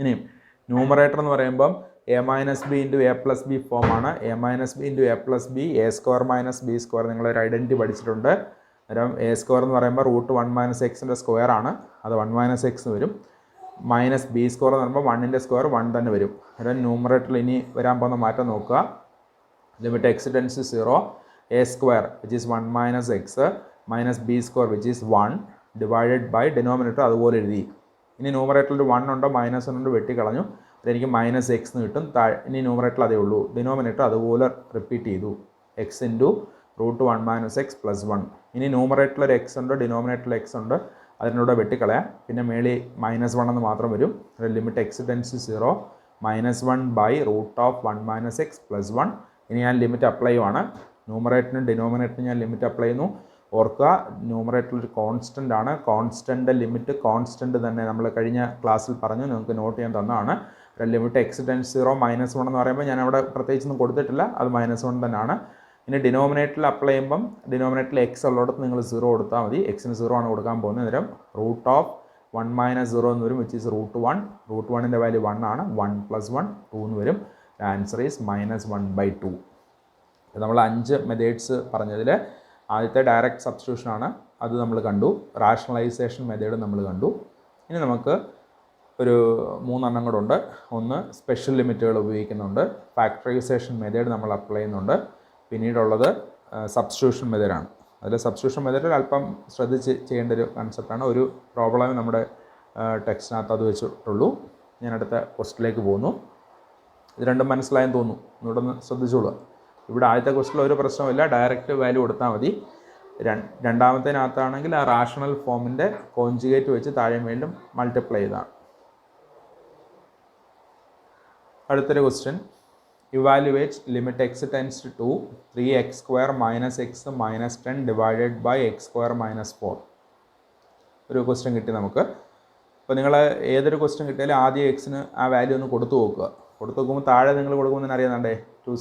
ഇനിയും ന്യൂമറേറ്റർ എന്ന് പറയുമ്പം a - b into a + b ഫോമാണ്. a - b into a + b a² - b². നിങ്ങളൊരു ഐഡൻറ്റിറ്റി പഠിച്ചിട്ടുണ്ട്. അന്നേരം a² എന്ന് പറയുമ്പോൾ √1 - x സ്ക്വയർ ആണ്. അത് 1 - x വരും. -b² എന്ന് പറയുമ്പോൾ 1ൻ്റെ സ്ക്വയർ 1 തന്നെ വരും. അന്നേരം ന്യൂമറേറ്ററിൽ ഇനി വരാൻ പോകുന്ന മാറ്റം നോക്കുക. Limit x tends 0 a² which is 1 - x -b² which is 1 divided by denominator അതുപോലെ എഴുതി. ഇനി ന്യൂമറേറ്ററിൽ 1 ഉണ്ടോ -1 ഉണ്ടോ വെട്ടിക്കളഞ്ഞു. അതെനിക്ക് -x എന്ന് കിട്ടും. ഇനി ന്യൂമറേറ്ററിൽ അതേ ഉള്ളൂ. ഡിനോമിനേറ്റർ അതുപോലെ റിപ്പീറ്റ് ചെയ്തു. x into √1 - x + 1. ഇനി ന്യൂമറേറ്ററിൽ ഒരു x ഉണ്ട്, ഡിനോമിനേറ്ററിൽ x ഉണ്ട്. അതിനോട് വെട്ടിക്കളയാം. പിന്നെ മേളിൽ -1 എന്ന് മാത്രം വരും. Limit x tends 0 -1 by √1 - x + 1. ഇനി ഞാൻ ലിമിറ്റ് അപ്ലൈ ചെയ്യുവാണ്. ന്യൂമറേറ്ററിനും ഡിനോമിനേറ്ററിനും ഞാൻ ലിമിറ്റ് അപ്ലൈ ചെയ്യുന്നു. ഓർക്കുക, ന്യൂമറേറ്ററിൽ ഒരു കോൺസ്റ്റൻ്റ് ആണ്. കോൺസ്റ്റൻ്റ് ലിമിറ്റ് കോൺസ്റ്റൻ്റ് തന്നെ നമ്മൾ കഴിഞ്ഞ ക്ലാസ്സിൽ പറഞ്ഞു, നിങ്ങൾക്ക് നോട്ട് ചെയ്യാൻ തന്നതാണ്. ലിമിറ്റ് x ടെൻസ് 0 -1 എന്ന് പറയുമ്പോൾ ഞാൻ അവിടെ പ്രത്യേകിച്ചൊന്നും കൊടുത്തിട്ടില്ല, അത് -1 തന്നെയാണ്. ഇനി ഡിനോമിനേറ്ററിൽ അപ്ലൈ ചെയ്യുമ്പം ഡിനോമിനേറ്ററിൽ x ഉള്ളിടത്ത് നിങ്ങൾ 0 കൊടുത്താൽ മതി. എക്സിന് 0 ആണ് കൊടുക്കാൻ പോകുന്നത്. അന്നേരം √1 - 0 എന്ന് വരും, വിച്ച് ഈസ് √1. √1ൻ്റെ വാല്യൂ 1 ആണ്. 1 + 1 2 എന്ന് വരും. Answer is -1/2. നമ്മൾ 5 മെത്തേഡ്സ് പറഞ്ഞതിൽ ആദ്യത്തെ ഡയറക്റ്റ് സബ്സ്റ്റിറ്റ്യൂഷൻ ആണ്. അത് നമ്മൾ കണ്ടു. റാഷണലൈസേഷൻ മെത്തേഡ് നമ്മൾ കണ്ടു. ഇനി നമുക്ക് ഒരു 3 കൂടെ ഉണ്ട്. ഒന്ന് സ്പെഷ്യൽ ലിമിറ്റുകൾ ഉപയോഗിക്കുന്നുണ്ട്. ഫാക്ടറൈസേഷൻ മെത്തേഡ് നമ്മൾ അപ്ലൈ ചെയ്യുന്നുണ്ട്. പിന്നീടുള്ളത് സബ്സ്റ്റിറ്റ്യൂഷൻ മെത്തേഡാണ്. അതിൽ സബ്സ്റ്റിറ്റ്യൂഷൻ മെത്തേഡിൽ അല്പം ശ്രദ്ധിച്ച് ചെയ്യേണ്ട ഒരു കൺസെപ്റ്റാണ്. ഒരു പ്രോബ്ലം നമ്മുടെ ടെക്സ്റ്റിനകത്ത് അത് വെച്ചിട്ടുള്ളൂ. ഞാൻ അടുത്ത ക്വസ്റ്റിലേക്ക് പോകുന്നു. ഇത് രണ്ടും മനസ്സിലായെന്ന് തോന്നുന്നു. ഇവിടെ ഒന്ന് ശ്രദ്ധിച്ചോളുക. ഇവിടെ ആദ്യത്തെ ക്വസ്റ്റിൽ ഒരു പ്രശ്നമില്ല, ഡയറക്റ്റ് വാല്യൂ കൊടുത്താൽ മതി. രണ്ടാമത്തേനകത്താണെങ്കിൽ ആ റാഷണൽ ഫോമിൻ്റെ കോൺജുഗേറ്റ് വെച്ച് താഴെ വീണ്ടും മൾട്ടിപ്ലൈ ചെയ്താണ്. അടുത്തൊരു question. Evaluate limit x tends to 3x² - x - 10 divided by x² - 4. ഒരു ക്വസ്റ്റ്യൻ കിട്ടി നമുക്ക്. അപ്പോൾ നിങ്ങൾ ഏതൊരു ക്വസ്റ്റ്യൻ കിട്ടിയാലും ആദ്യം എക്സിന് ആ വാല്യൂ ഒന്ന് കൊടുത്തു നോക്കുക. കൊടുത്തു നോക്കുമ്പോൾ താഴെ നിങ്ങൾ കൊടുക്കുമ്പോൾ അറിയാതെ 2²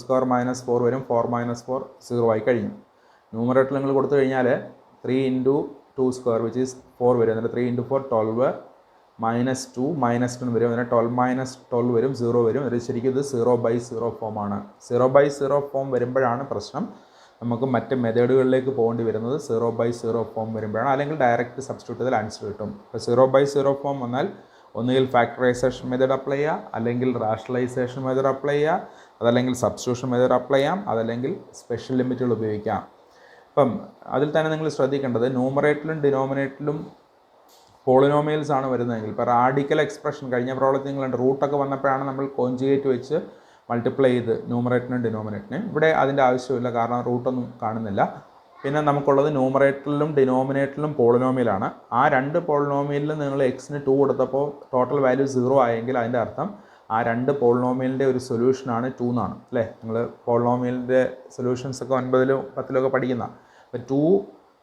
- 4 വരും. 4 - 4 0 ആയി കഴിഞ്ഞു. ന്യൂമറേറ്റർ നിങ്ങൾ കൊടുത്തു കഴിഞ്ഞാൽ 3 × 2² വിച്ച് ഈസ് 4 വരും. എന്നിട്ട് 3 × 4 12 -2 -10 വരും. അതിന് 12 - 12 വരും, 0 വരും. അത് ശരിക്കും ഇത് 0/0 ഫോമാണ്. 0/0 ഫോം വരുമ്പോഴാണ് പ്രശ്നം. നമുക്ക് മറ്റ് മെത്തേഡുകളിലേക്ക് പോകേണ്ടി വരുന്നത് 0/0 ഫോം വരുമ്പോഴാണ്. അല്ലെങ്കിൽ ഡയറക്റ്റ് സബ്സ്റ്റിറ്റ്യൂട്ട് ചെയ്താൽ ആൻസർ കിട്ടും. ഇപ്പോൾ 0/0 ഫോം വന്നാൽ ഒന്നുകിൽ ഫാക്ടറൈസേഷൻ മെത്തേഡ് അപ്ലൈ ചെയ്യുക, അല്ലെങ്കിൽ റാഷണലൈസേഷൻ മെത്തേഡ് അപ്ലൈ ചെയ്യുക, അതല്ലെങ്കിൽ സബ്സ്റ്റിറ്റ്യൂഷൻ മെത്തേഡ് അപ്ലൈ ചെയ്യാം, അതല്ലെങ്കിൽ സ്പെഷ്യൽ ലിമിറ്റുകൾ ഉപയോഗിക്കാം. അപ്പം അതിൽ തന്നെ നിങ്ങൾ ശ്രദ്ധിക്കേണ്ടത് ന്യൂമറേറ്ററിലും ഡിനോമിനേറ്ററിലും പോളിനോമിയൽസ് ആണ് വരുന്നതെങ്കിൽ, ഇപ്പോൾ റാഡിക്കൽ എക്സ്പ്രഷൻ കഴിഞ്ഞ പ്രോബ്ലത്തിൽ നിങ്ങളുണ്ട് റൂട്ടൊക്കെ വന്നപ്പോഴാണ് നമ്മൾ കോൺജുഗേറ്റ് വെച്ച് മൾട്ടിപ്ലൈ ചെയ്ത് ന്യൂമറേറ്ററിനും ഡിനോമിനേറ്ററിനും. ഇവിടെ അതിൻ്റെ ആവശ്യമില്ല, കാരണം റൂട്ടൊന്നും കാണുന്നില്ല. പിന്നെ നമുക്കുള്ളത് ന്യൂമറേറ്ററിലും ഡിനോമിനേറ്ററിലും പോളിനോമിയലാണ്. ആ രണ്ട് പോളിനോമിയലിലും നിങ്ങൾ എക്സിന് 2 കൊടുത്തപ്പോൾ ടോട്ടൽ വാല്യൂ 0 ആയെങ്കിൽ അതിൻ്റെ അർത്ഥം ആ രണ്ട് പോളിനോമിയലിൻ്റെ ഒരു സൊല്യൂഷനാണ് 2 എന്നാണ് അല്ലേ. നിങ്ങൾ പോളിനോമിയലിൻ്റെ സൊല്യൂഷൻസൊക്കെ 9ലും 10ലും പഠിക്കുന്ന. അപ്പോൾ 2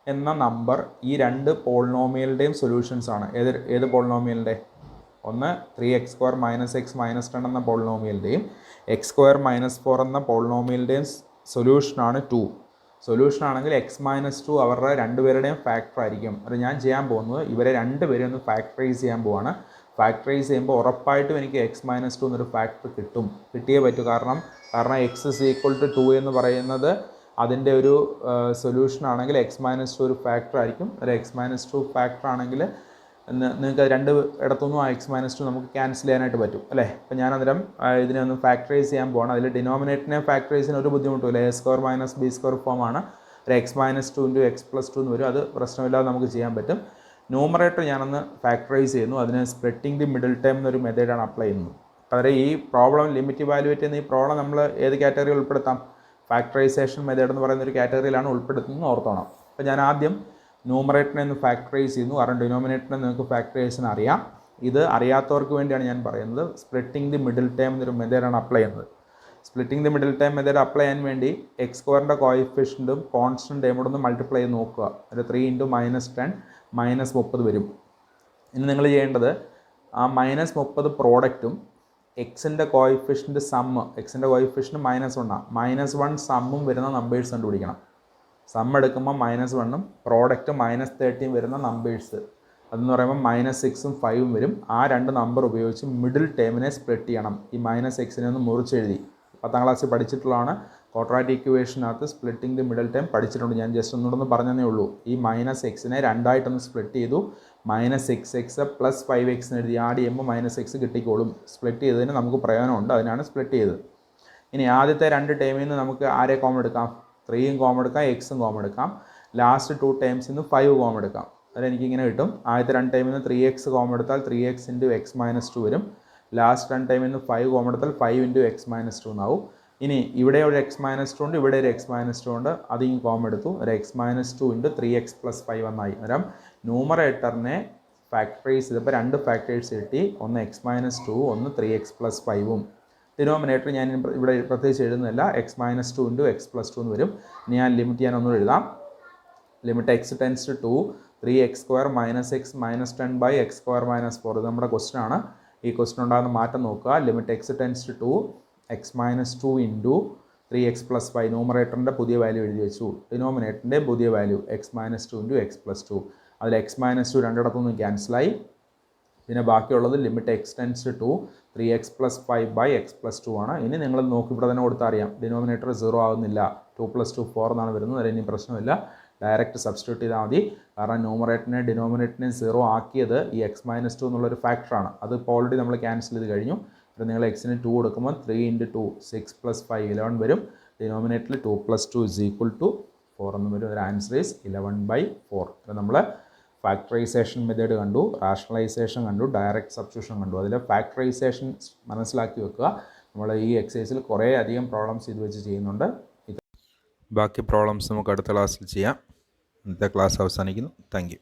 എന്ന നമ്പർ ഈ രണ്ട് പോളിനോമിയലിൻ്റെയും സൊല്യൂഷൻസാണ്. ഏത് പോളിനോമിയലിൻ്റെ? ഒന്ന് 3x² - x - 10 എന്ന പോളിനോമിയലിൻ്റെയും x² - 4 എന്ന പോളിനോമിയലിൻ്റെയും സൊല്യൂഷനാണ് 2. സൊല്യൂഷൻ ആണെങ്കിൽ x - 2 അവരുടെ രണ്ടുപേരുടെയും ഫാക്ടർ ആയിരിക്കും. അത് ഞാൻ ചെയ്യാൻ പോകുന്നത് ഇവരെ രണ്ടുപേരും ഒന്ന് ഫാക്ടറൈസ് ചെയ്യാൻ പോവാണ്. ഫാക്ടറൈസ് ചെയ്യുമ്പോൾ ഉറപ്പായിട്ടും എനിക്ക് x - 2 എന്നൊരു ഫാക്ടർ കിട്ടിയേ പറ്റൂ. കാരണം x = 2 എന്ന് പറയുന്നത് അതിൻ്റെ ഒരു സൊല്യൂഷൻ ആണെങ്കിൽ x - 2 ഒരു ഫാക്ടർ ആയിരിക്കും. ഒരു x - 2 ഫാക്ടർ ആണെങ്കിൽ നിങ്ങൾക്ക് രണ്ട് ഇടത്തുനിന്നും ആ x - 2 നമുക്ക് ക്യാൻസൽ ചെയ്യാനായിട്ട് പറ്റും അല്ലേ. അപ്പോൾ ഞാൻ അന്നേരം ഇതിനെ ഒന്ന് ഫാക്ടറൈസ് ചെയ്യാൻ പോകണം. അതിൽ ഡിനോമിനേറ്ററിനെ ഫാക്ടറൈസ് ചെയ്യാൻ ഒരു ബുദ്ധിമുട്ടില്ല. a² - b² ഫോമാണ്. ഒരു x - 2 × x + 2 എന്ന് വരും. അത് പ്രശ്നമില്ലാതെ നമുക്ക് ചെയ്യാൻ പറ്റും. ന്യൂമറേറ്റർ ഞാനൊന്ന് ഫാക്ടറൈസ് ചെയ്യുന്നു. അതിന് സ്പ്ലിറ്റിംഗ് ദി മിഡിൽ ടേം എന്നൊരു മെത്തേഡാണ് അപ്ലൈ ചെയ്യുന്നത്. പകരം ഈ പ്രോബ്ലം ലിമിറ്റ് ഇവാലുവേറ്റ് ചെയ്യുന്ന ഈ പ്രോബ്ലം നമ്മൾ ഏത് കാറ്റഗറിയിൽ ഉൾപ്പെടുത്താം? ഫാക്ടറൈസേഷൻ മെത്തേഡ് എന്ന് പറയുന്ന ഒരു കാറ്റഗറിയിലാണ് ഉൾപ്പെടുത്തുന്നത് ഓർത്തോണം. അപ്പോൾ ഞാൻ ആദ്യം ന്യൂമറേറ്ററിനെ ഒന്ന് ഫാക്ടറൈസ് ചെയ്യുന്നു. കാരണം ഡിനോമിനേറ്ററിനെ നിങ്ങൾക്ക് ഫാക്ടറൈസേഷൻ അറിയാം. ഇത് അറിയാത്തവർക്ക് വേണ്ടിയാണ് ഞാൻ പറയുന്നത്. സ്പ്ലിറ്റിംഗ് ദി മിഡിൽ ടേം എന്നൊരു മെത്തേഡാണ് അപ്ലൈ ചെയ്യുന്നത്. Splitting the middle term method apply ചെയ്യാൻ വേണ്ടി x² കോയിഫിഷ്യൻറ്റും കോൺസ്റ്റൻറ്റ് ടേമോട് ഒന്ന് മൾട്ടിപ്ലൈ ചെയ്ത് നോക്കുക. ഒരു 3 × -10 - 30 വരും. ഇനി നിങ്ങൾ ചെയ്യേണ്ടത് ആ -30 പ്രോഡക്റ്റും എക്സിൻ്റെ കോയിഫിഷ്യൻറ്റ് സമ്മ്, എക്സിൻ്റെ കോയിഫിഷ്യൻറ്റ് -1 -1 സമ്മും വരുന്ന നമ്പേഴ്സ് കണ്ടുപിടിക്കണം. സം എടുക്കുമ്പോൾ -1ഉം പ്രോഡക്റ്റ് -30 വരുന്ന നമ്പേഴ്സ്, അതെന്ന് പറയുമ്പോൾ -6ഉം 5ഉം വരും. ആ രണ്ട് നമ്പർ ഉപയോഗിച്ച് മിഡിൽ ടേമിനെ സ്പ്ലിറ്റ് ചെയ്യണം. ഈ -xനെ ഒന്ന് മുറിച്ചെഴുതി 10ാം ക്ലാസ്സിൽ പഠിച്ചിട്ടുള്ളതാണ്. ക്വാഡ്രാറ്റിക് ഇക്വേഷനകത്ത് സ്പ്ലിറ്റിംഗ് ദി മിഡിൽ ടേം പഠിച്ചിട്ടുണ്ട്. ഞാൻ ജസ്റ്റ് ഒന്നുകൂടെ പറഞ്ഞതേ ഉള്ളൂ. ഈ -xനെ രണ്ടായിട്ടൊന്ന് സ്പ്ലിറ്റ് ചെയ്തു. -6x + 5x എഴുതി ആഡ് ചെയ്യുമ്പോൾ -x കിട്ടിക്കോളും. സ്പ്ലിറ്റ് ചെയ്തതിന് നമുക്ക് പ്രയോജനമുണ്ട്, അതിനാണ് സ്പ്ലിറ്റ് ചെയ്തത്. ഇനി ആദ്യത്തെ രണ്ട് ടേമിൽ നിന്ന് നമുക്ക് ആരെ കോമൺ എടുക്കാം? 3ഉം കോമൺ എടുക്കാം, എക്സും കോമൺ എടുക്കാം. ലാസ്റ്റ് 2 ടേംസിൽ നിന്ന് 5 കോമൺ എടുക്കാം. അതെനിക്കിങ്ങനെ കിട്ടും. ആദ്യത്തെ രണ്ട് ടൈമിൽ നിന്ന് 3x കോമൺ എടുത്താൽ 3x × x - 2 വരും. ലാസ്റ്റ് രണ്ട് ടൈമിൽ നിന്ന് 5 കോമൺ എടുത്താൽ 5 × x - 2 എന്നാവും. ഇനി ഇവിടെ ഒരു x - 2 ഉണ്ട്, ഇവിടെ ഒരു x - 2 ഉണ്ട്. അതിയും കോമൺ എടുത്തു. ഒരു x - 2 × 3x + 5 എന്നായി. അന്നേരം ന്യൂമറേറ്ററിനെ ഫാക്ടറൈസ് ചെയ്തപ്പോൾ രണ്ട് ഫാക്ടേഴ്സ് കിട്ടി. ഒന്ന് x - 2, ഒന്ന് 3x + 5ഉം. ഡിനോമിനേറ്റർ ഞാൻ ഇവിടെ പ്രത്യേകിച്ച് എഴുതുന്നില്ല. x - 2 × x + 2 എന്ന് വരും. ഇനി ഞാൻ ലിമിറ്റ് ഞാനൊന്നും എഴുതാം. Limit x → 2 3x² - x - 10/x² - 4. ഇത് നമ്മുടെ ക്വസ്റ്റ്യൻ ആണ്. ഈ ക്വസ്റ്റ്യൻ ഉണ്ടാകുന്ന മാറ്റം നോക്കുക. Limit x → 2 x - 2 × 3x + 5. ന്യൂമറേറ്ററിൻ്റെ പുതിയ വാല്യൂ എഴുതി വെച്ചു. ഡിനോമിനേറ്ററിൻ്റെ പുതിയ വാല്യൂ x - 2 × x + 2. അതിൽ x - 2 രണ്ടിടത്തുനിന്ന് ക്യാൻസലായി. പിന്നെ ബാക്കിയുള്ളത് ലിമിറ്റ് x → 2 3x + 5/x + 2 ആണ്. ഇനി നിങ്ങൾ നോക്കി ഇവിടെ തന്നെ കൊടുത്താൽ അറിയാം ഡിനോമിനേറ്റർ 0 ആകുന്നില്ല. 2 + 2 4 എന്നാണ് വരുന്നത്. അതിന് ഇനി പ്രശ്നമില്ല, ഡയറക്റ്റ് സബ്സ്റ്റിറ്റ്യൂട്ട് ചെയ്താൽ മതി. കാരണം ന്യൂമറേറ്ററിനെ ഡിനോമിനേറ്ററിനെ 0 ആക്കിയത് ഈ x - 2 എന്നുള്ളൊരു ഫാക്ടറാണ്. അത് ഇപ്പോൾ ഓൾറെഡി നമ്മൾ ക്യാൻസൽ ചെയ്ത് കഴിഞ്ഞു. അപ്പോൾ നിങ്ങൾ എക്സിന് 2 കൊടുക്കുമ്പോൾ 3 × 2 6 + 5 11 വരും. ഡിനോമിനേറ്ററിൽ 2 + 2 = 4 എന്ന് വരും. ഒരു ആൻസർ ഈസ് 11/4. അപ്പോൾ നമ്മൾ ഫാക്ടറൈസേഷൻ മെത്തേഡ് കണ്ടു, റാഷണലൈസേഷൻ കണ്ടു, ഡയറക്റ്റ് സബ്സ്റ്റിറ്റ്യൂഷൻ കണ്ടു. അതിൽ ഫാക്ടറൈസേഷൻ മനസ്സിലാക്കി വെക്കുക. നമ്മൾ ഈ എക്സസൈസിൽ കുറേ അധികം പ്രോബ്ലംസ് ഇത് വെച്ച് ചെയ്യുന്നുണ്ട്. ബാക്കി പ്രോബ്ലംസ് നമുക്ക് അടുത്ത ക്ലാസ്സിൽ ചെയ്യാം. ഇന്നത്തെ ക്ലാസ് അവസാനിക്കുന്നു. Thank you.